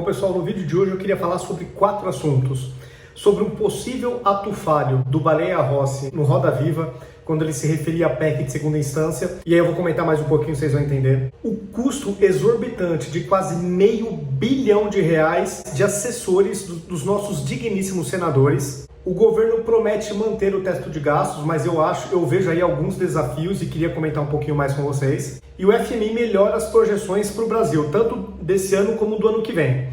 Bom, pessoal, no vídeo de hoje eu queria falar sobre 4 assuntos. Sobre um possível ato falho do Baleia Rossi no Roda Viva, quando ele se referia à PEC de segunda instância, e aí eu vou comentar mais um pouquinho, vocês vão entender. O custo exorbitante de quase R$500 bilhão de assessores dos nossos digníssimos senadores. O governo promete manter o teto de gastos, mas eu vejo aí alguns desafios e queria comentar um pouquinho mais com vocês. E o FMI melhora as projeções para o Brasil, tanto desse ano como do ano que vem.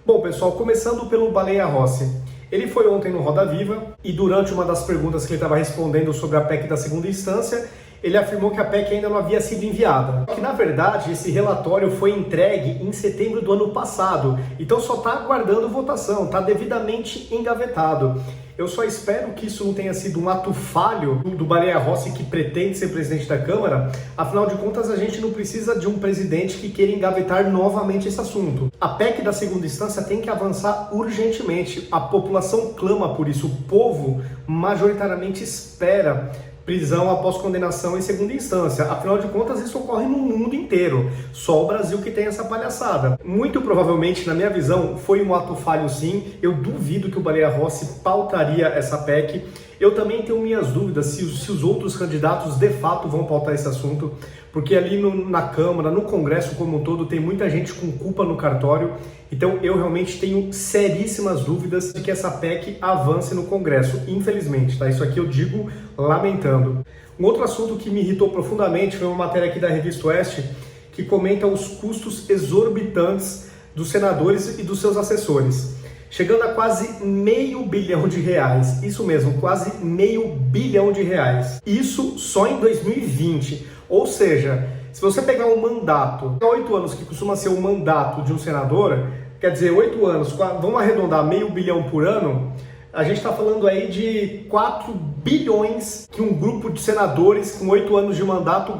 Bom, pessoal, começando pelo Baleia Rossi. Ele foi ontem no Roda Viva e durante uma das perguntas que ele estava respondendo sobre a PEC da segunda instância, ele afirmou que a PEC ainda não havia sido enviada. Que, na verdade, esse relatório foi entregue em setembro do ano passado, então só está aguardando votação, está devidamente engavetado. Eu só espero que isso não tenha sido um ato falho do Baleia Rossi que pretende ser presidente da Câmara. Afinal de contas, a gente não precisa de um presidente que queira engavetar novamente esse assunto. A PEC da segunda instância tem que avançar urgentemente. A população clama por isso. O povo majoritariamente espera prisão após condenação em segunda instância. Afinal de contas, isso ocorre no mundo inteiro. Só o Brasil que tem essa palhaçada. Muito provavelmente, na minha visão, foi um ato falho sim. Eu duvido que o Baleia Rossi pautaria essa PEC. Eu também tenho minhas dúvidas se os outros candidatos de fato vão pautar esse assunto, porque ali na Câmara, no Congresso como um todo, tem muita gente com culpa no cartório. Então eu realmente tenho seríssimas dúvidas de que essa PEC avance no Congresso, infelizmente, tá? Isso aqui eu digo lamentando. Um outro assunto que me irritou profundamente foi uma matéria aqui da Revista Oeste, que comenta os custos exorbitantes dos senadores e dos seus assessores, chegando a quase R$500 bilhão. Isso mesmo, quase R$500 bilhão. Isso só em 2020. Ou seja, se você pegar um mandato, 8 anos que costuma ser o mandato de um senador, quer dizer, 8 anos, vamos arredondar R$500 bilhão por ano, a gente está falando aí de 4 bilhões que um grupo de senadores com 8 anos de mandato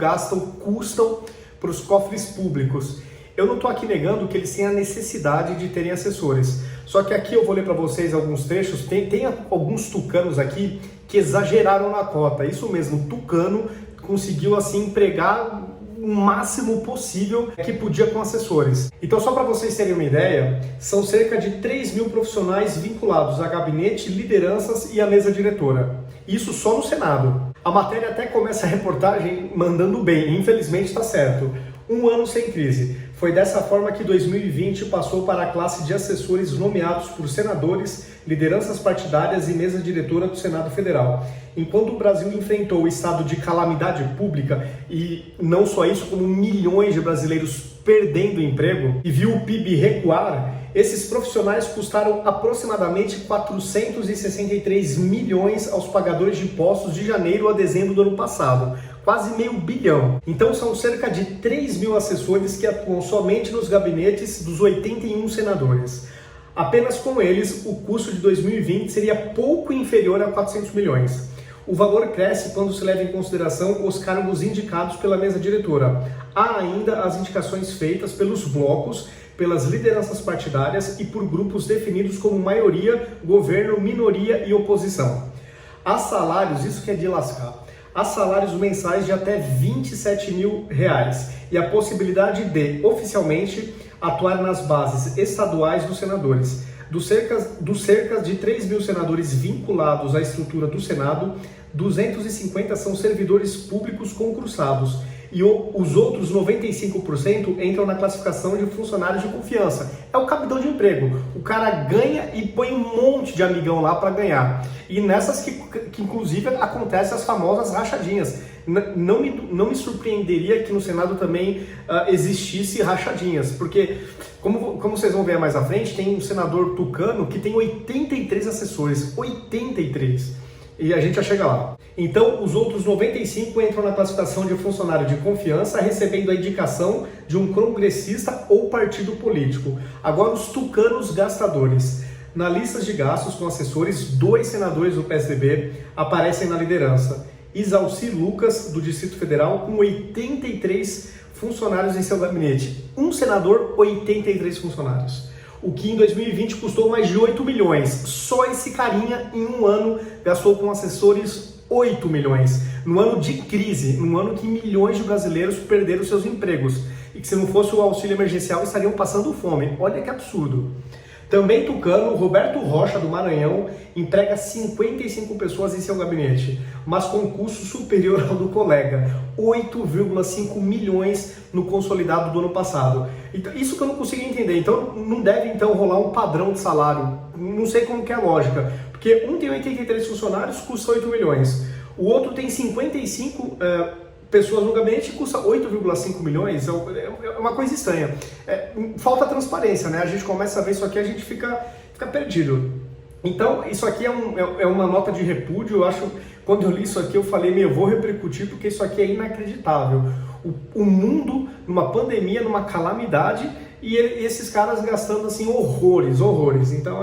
custam para os cofres públicos. Eu não estou aqui negando que eles têm a necessidade de terem assessores. Só que aqui eu vou ler para vocês alguns trechos. Tem alguns tucanos aqui que exageraram na cota. Isso mesmo, tucano conseguiu assim empregar o máximo possível que podia com assessores. Então, só para vocês terem uma ideia, são cerca de 3.000 profissionais vinculados a gabinete, lideranças e a mesa diretora. Isso só no Senado. A matéria até começa a reportagem mandando bem, infelizmente está certo. Um ano sem crise. Foi dessa forma que 2020 passou para a classe de assessores nomeados por senadores, lideranças partidárias e mesa diretora do Senado Federal. Enquanto o Brasil enfrentou o estado de calamidade pública e não só isso, como milhões de brasileiros perdendo emprego e viu o PIB recuar, esses profissionais custaram aproximadamente 463 milhões aos pagadores de impostos de janeiro a dezembro do ano passado. Quase R$500 bilhão. Então são cerca de 3.000 assessores que atuam somente nos gabinetes dos 81 senadores. Apenas com eles, o custo de 2020 seria pouco inferior a 400 milhões. O valor cresce quando se leva em consideração os cargos indicados pela mesa diretora. Há ainda as indicações feitas pelos blocos, pelas lideranças partidárias e por grupos definidos como maioria, governo, minoria e oposição. Há salários, isso que é de lascar. Há salários mensais de até R$27 mil e a possibilidade de, oficialmente, atuar nas bases estaduais dos senadores. Dos cerca de 3.000 senadores vinculados à estrutura do Senado, 250 são servidores públicos concursados e os outros 95% entram na classificação de funcionários de confiança. É o cabidão de emprego. O cara ganha e põe um monte de amigão lá para ganhar. E nessas que inclusive acontecem as famosas rachadinhas. Não me surpreenderia que no Senado também existisse rachadinhas, porque como vocês vão ver mais à frente, tem um senador tucano que tem 83 assessores, 83. E a gente já chega lá. Então, os outros 95 entram na classificação de funcionário de confiança, recebendo a indicação de um congressista ou partido político. Agora, os tucanos gastadores. Na lista de gastos com assessores, 2 senadores do PSDB aparecem na liderança. Isalci Lucas, do Distrito Federal, com 83 funcionários em seu gabinete. Um senador, 83 funcionários. O que em 2020 custou mais de 8 milhões. Só esse carinha, em um ano, gastou com assessores 8 milhões. No ano de crise, no ano que milhões de brasileiros perderam seus empregos. e que se não fosse o auxílio emergencial estariam passando fome. Olha que absurdo. Também tucano, Roberto Rocha, do Maranhão, emprega 55 pessoas em seu gabinete, mas com custo superior ao do colega, 8,5 milhões no consolidado do ano passado. Então, isso que eu não consigo entender. Então, não deve então rolar um padrão de salário. Não sei como que é a lógica, porque um tem 83 funcionários, custa 8 milhões. O outro tem 55 pessoas no gabinete e custa 8,5 milhões, é uma coisa estranha. Falta transparência, né? A gente começa a ver isso aqui, a gente fica perdido. Então, isso aqui é uma nota de repúdio. Eu acho, quando eu li isso aqui, eu falei, eu vou repercutir, porque isso aqui é inacreditável. O mundo, numa pandemia, numa calamidade, e esses caras gastando assim horrores. Então,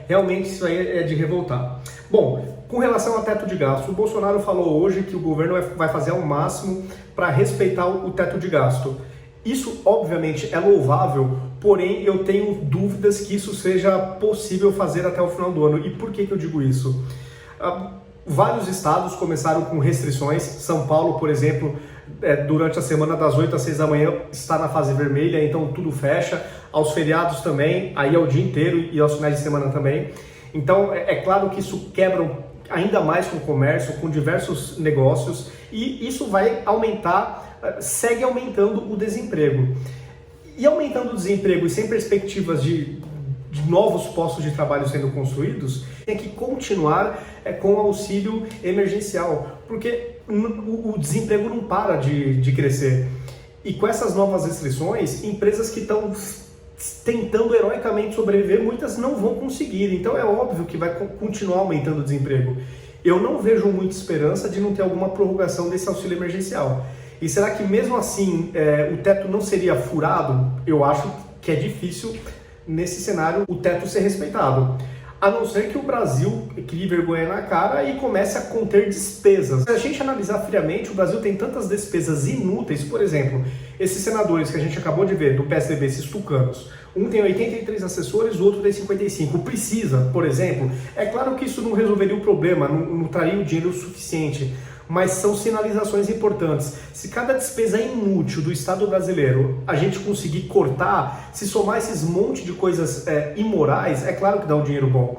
realmente isso aí é de revoltar. Bom, com relação ao teto de gasto, o Bolsonaro falou hoje que o governo vai fazer ao máximo para respeitar o teto de gasto. Isso, obviamente, é louvável, porém eu tenho dúvidas que isso seja possível fazer até o final do ano. E por que eu digo isso? Vários estados começaram com restrições. São Paulo, por exemplo, durante a semana das 8 às 6 da manhã está na fase vermelha, então tudo fecha. Aos feriados também, aí é o dia inteiro e aos finais de semana também. Então é claro que isso quebra ainda mais com o comércio, com diversos negócios, e isso vai aumentar, segue aumentando o desemprego. E aumentando o desemprego e sem perspectivas de novos postos de trabalho sendo construídos, tem que continuar com o auxílio emergencial, porque o desemprego não para de crescer. E com essas novas restrições, empresas que estão tentando heroicamente sobreviver, muitas não vão conseguir. Então é óbvio que vai continuar aumentando o desemprego. Eu não vejo muita esperança de não ter alguma prorrogação desse auxílio emergencial. E será que mesmo assim o teto não seria furado? Eu acho que é difícil, nesse cenário, o teto ser respeitado. A não ser que o Brasil crie vergonha na cara e comece a conter despesas. Se a gente analisar friamente, o Brasil tem tantas despesas inúteis. Por exemplo, esses senadores que a gente acabou de ver do PSDB, esses tucanos, um tem 83 assessores, o outro tem 55. Precisa, por exemplo. É claro que isso não resolveria o problema, não traria o dinheiro suficiente, mas são sinalizações importantes. Se cada despesa inútil do Estado brasileiro a gente conseguir cortar, se somar esses monte de coisas imorais, é claro que dá um dinheiro bom.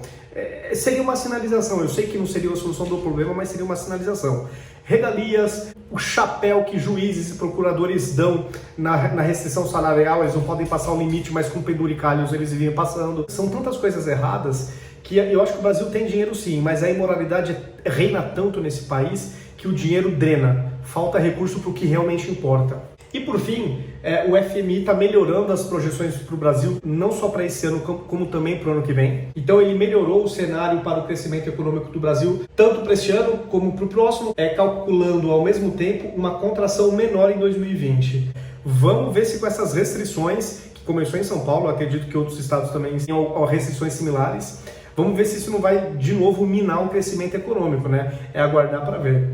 Seria uma sinalização. Eu sei que não seria a solução do problema, mas seria uma sinalização. Regalias, o chapéu que juízes e procuradores dão na restrição salarial, eles não podem passar o limite, mas com penduricalhos eles vinham passando. São tantas coisas erradas que eu acho que o Brasil tem dinheiro sim, mas a imoralidade reina tanto nesse país que o dinheiro drena, falta recurso para o que realmente importa. E por fim, o FMI está melhorando as projeções para o Brasil, não só para esse ano, como também para o ano que vem. Então ele melhorou o cenário para o crescimento econômico do Brasil, tanto para este ano como para o próximo, calculando ao mesmo tempo uma contração menor em 2020. Vamos ver se com essas restrições, que começou em São Paulo, acredito que outros estados também têm restrições similares, vamos ver se isso não vai de novo minar o crescimento econômico, né? É aguardar para ver.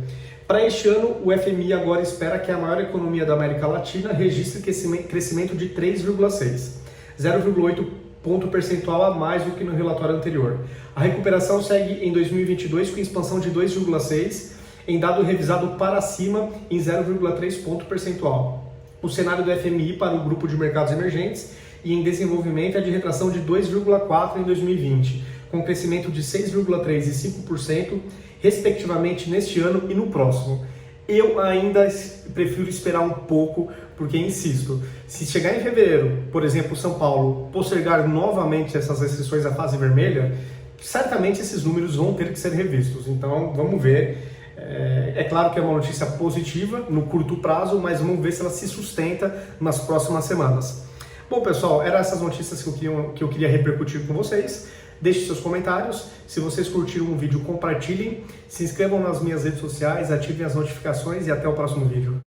Para este ano, o FMI agora espera que a maior economia da América Latina registre crescimento de 3,6, 0,8 ponto percentual a mais do que no relatório anterior. A recuperação segue em 2022 com expansão de 2,6, em dado revisado para cima em 0,3 ponto percentual. O cenário do FMI para o grupo de mercados emergentes e em desenvolvimento é de retração de 2,4 em 2020, com crescimento de 6,3% e 5%, respectivamente neste ano e no próximo. Eu ainda prefiro esperar um pouco, porque, insisto, se chegar em fevereiro, por exemplo, São Paulo, postergar novamente essas restrições à fase vermelha, certamente esses números vão ter que ser revistos. Então, vamos ver. É claro que é uma notícia positiva no curto prazo, mas vamos ver se ela se sustenta nas próximas semanas. Bom, pessoal, eram essas notícias que eu queria repercutir com vocês. Deixe seus comentários. Se vocês curtiram o vídeo, compartilhem. Se inscrevam nas minhas redes sociais, ativem as notificações e até o próximo vídeo.